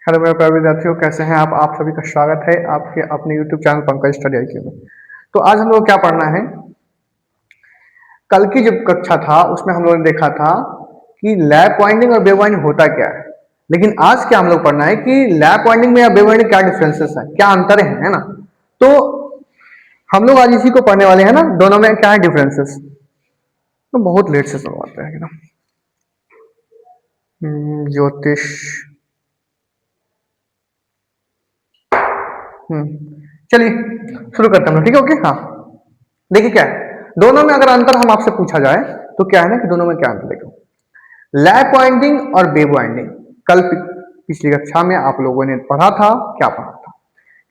Hello मेरे प्यारे विद्यार्थियों, कैसे हैं आप सभी का स्वागत है आपके अपने YouTube channel Pankaj study IQ में। तो आज हम लोग क्या पढ़ना है। कल की जब कक्षा था उसमें हम लोगों ने देखा था कि लैप वाइंडिंग और वेव वाइंडिंग होता क्या है। लेकिन आज क्या हम लोग पढ़ना है कि लैप वाइंडिंग में या वेव वाइंडिंग क्या डिफरेंसेस है, क्या अंतर है ना। तो हम लोग आज इसी को पढ़ने वाले हैं ना, दोनों में क्या है डिफरेंसेस। तो बहुत लेट से शुरुआत है ना। ज्योतिष। चलिए शुरू करते हैं, ठीक है। ओके, हाँ देखिए क्या है दोनों में, अगर अंतर हम आपसे पूछा जाए तो क्या है ना कि दोनों में क्या अंतर देखो। लैप वाइंडिंग और वेव वाइंडिंग, कल पिछली कक्षा में आप लोगों ने पढ़ा था, क्या पढ़ा था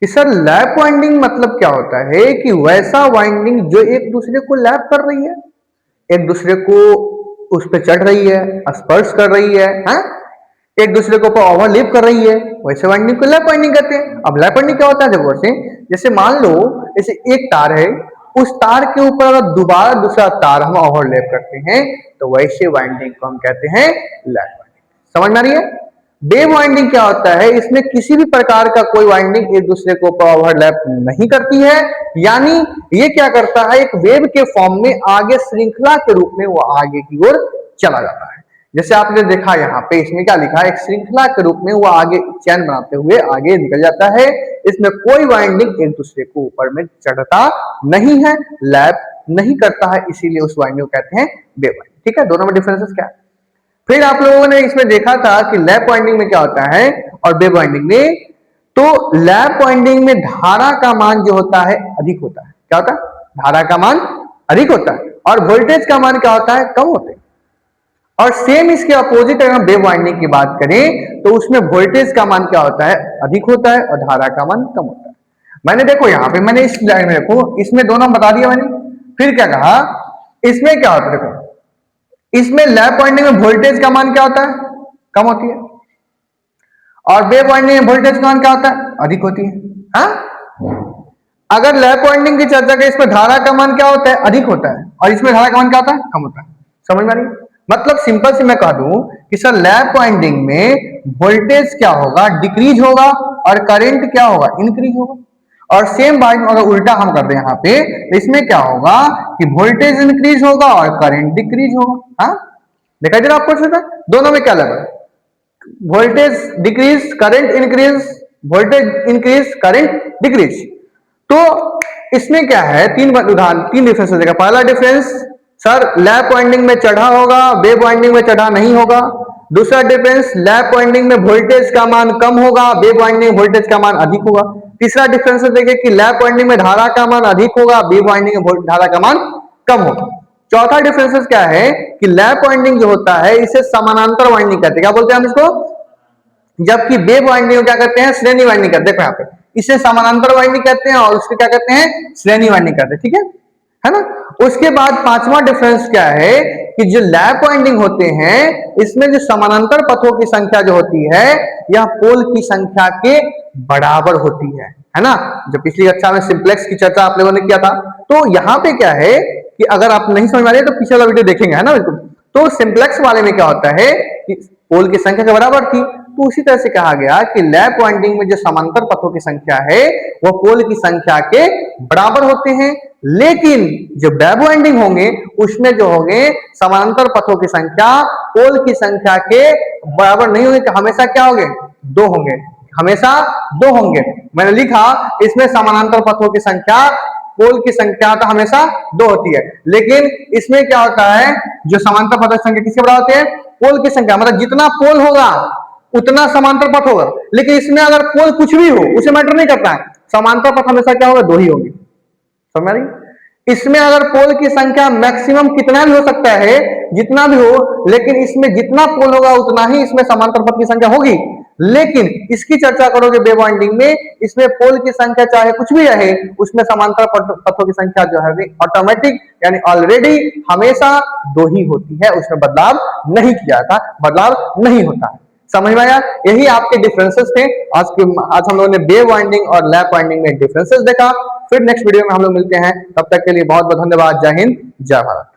कि सर लैप वाइंडिंग मतलब क्या होता है कि वैसा वाइंडिंग जो एक दूसरे को लैप कर रही है, एक दूसरे को उस पर चढ़ रही है, स्पर्श कर रही है, हाँ? एक दूसरे के ऊपर ओवरलैप कर रही है, वैसे वाइंडिंग को लैप वाइंडिंग कहते हैं। अब लैप वाइंडिंग क्या होता है, देखो वैसे जैसे मान लो जैसे एक तार है, उस तार के ऊपर अगर दोबारा दूसरा तार हम ओवरलैप करते हैं तो वैसे वाइंडिंग को हम कहते हैं लैप वाइंडिंग। समझ में आ रही है। वेव वाइंडिंग क्या होता है, इसमें किसी भी प्रकार का कोई वाइंडिंग एक दूसरे के ऊपर ओवरलैप नहीं करती है, यानी ये क्या करता है, एक वेव के फॉर्म में आगे श्रृंखला के रूप में वो आगे की ओर चला जाता है। जैसे आपने देखा यहाँ पे इसमें क्या लिखा है, एक श्रृंखला के रूप में वो आगे चैन बनाते हुए आगे निकल जाता है। इसमें कोई वाइंडिंग एक दूसरे को ऊपर में चढ़ता नहीं है, लैप नहीं करता है, इसीलिए उस वाइंडिंग को कहते हैं वेव वाइंडिंग। ठीक है, दोनों में डिफरेंसेस क्या है। फिर आप लोगों ने इसमें देखा था कि लैप वाइंडिंग में क्या होता है और वेव वाइंडिंग में, तो लैप वाइंडिंग में धारा का मान जो होता है अधिक होता है। क्या होता है, धारा का मान अधिक होता है और वोल्टेज का मान क्या होता है, कम होता है। और सेम इसके अपोजिट अगर हम वेव वाइंडिंग की बात करें तो उसमें वोल्टेज का मान क्या होता है, अधिक होता है और धारा का मान कम होता है। मैंने देखो यहाँ पे मैंने इस लाइन में देखो, इसमें दोनों बता दिया मैंने। फिर क्या कहा, इसमें क्या होता है, देखो इसमें लैप वाइंडिंग में वोल्टेज का मान क्या होता है, कम होती है, और वेव वाइंडिंग में वोल्टेज का मान क्या होता है, अधिक होती है। हाँ, अगर लैप वाइंडिंग की चर्चा करें, इसमें धारा का मान क्या होता है, अधिक होता है, और इसमें धारा का मान क्या होता है, कम होता है। समझ में आ रही है। मतलब सिंपल से मैं कह दूं कि सर लैप वाइंडिंग में वोल्टेज क्या होगा, डिक्रीज होगा, और करंट क्या होगा, इंक्रीज होगा। और सेम बात अगर उल्टा हम कर दें यहाँ पे, तो इसमें क्या होगा कि वोल्टेज इंक्रीज होगा और करंट डिक्रीज होगा। हाँ, देखा जरा आपको दोनों में क्या लगा, voltage decrease current increase, voltage increase current decrease. तो इसमें क्या है, तीन उदाहरण, तीन डिफरेंस देगा। पहला डिफरेंस, सर लैप वाइंडिंग में चढ़ा होगा, वेव वाइंडिंग में चढ़ा नहीं होगा। दूसरा डिफरेंस, लैप वाइंडिंग में वोल्टेज का मान कम होगा, वेव वाइंडिंग में वोल्टेज का मान अधिक होगा। तीसरा डिफरेंस देखिए कि लैप वाइंडिंग में धारा का मान अधिक होगा, वेव वाइंडिंग में धारा का मान कम होगा। चौथा डिफरेंस क्या है कि लैप वाइंडिंग जो होता है इसे समानांतर वाइंडिंग कहते हैं। क्या बोलते हैं हम इसको, जबकि वेव वाइंडिंग क्या करते हैं, श्रेणी वाइंडिंग करते हैं। यहाँ पे इसे समानांतर वाइंडिंग कहते हैं और उसके क्या कहते हैं, श्रेणी वाइंडिंग कहते हैं। ठीक है ना। उसके बाद पांचवा डिफरेंस क्या है कि जो लैप वाइंडिंग होते हैं इसमें जो समानांतर पथों की संख्या जो होती है यह पोल की संख्या के बराबर होती है ना। जो पिछली कक्षा में सिंप्लेक्स की चर्चा आप लोगों ने किया था, तो यहाँ पे क्या है कि अगर आप नहीं समझ में आ रही है तो पीछे वाला वीडियो देखेंगे, है ना बिल्कुल। तो सिंप्लेक्स वाले में क्या होता है कि पोल की संख्या के बराबर थी, तो उसी तरह से कहा गया कि लैप वाइंडिंग में जो समांतर पथों की संख्या है वो पोल की संख्या के बराबर होते हैं। लेकिन जो वेव वाइंडिंग होंगे उसमें जो होंगे समांतर पथों की संख्या पोल की संख्या के बराबर नहीं होंगे, हमेशा क्या होंगे, दो होंगे, हमेशा दो होंगे। मैंने लिखा इसमें समानांतर पथों की संख्या पोल की संख्या तो हमेशा दो होती है, लेकिन इसमें क्या होता है, जो समांतर पथों की संख्या किसके बराबर होती है, पोल की संख्या। मतलब जितना पोल होगा उतना समांतर पथ होगा, लेकिन इसमें अगर पोल कुछ भी हो उसे मैटर नहीं करता है, समांतर पथ हमेशा क्या होगा, दो ही होगी। समझ रही। इसमें अगर पोल की संख्या मैक्सिमम कितना भी हो सकता है, जितना भी हो, लेकिन इसमें जितना पोल होगा उतना ही इसमें समांतर पथ की संख्या होगी। लेकिन इसकी चर्चा करोगे वेव वाइंडिंग में, इसमें पोल की संख्या चाहे कुछ भी रहे उसमें समांतर पथों की संख्या जो है ऑटोमेटिक यानी ऑलरेडी हमेशा दो ही होती है, उसमें बदलाव नहीं किया था, बदलाव नहीं होता है। समझ में आया। यही आपके डिफरेंसेस थे आज हम लोगों ने वेव वाइंडिंग और लैप वाइंडिंग में डिफरेंसेस देखा। फिर नेक्स्ट वीडियो में हम लोग मिलते हैं, तब तक के लिए बहुत बहुत धन्यवाद। जय हिंद, जय भारत।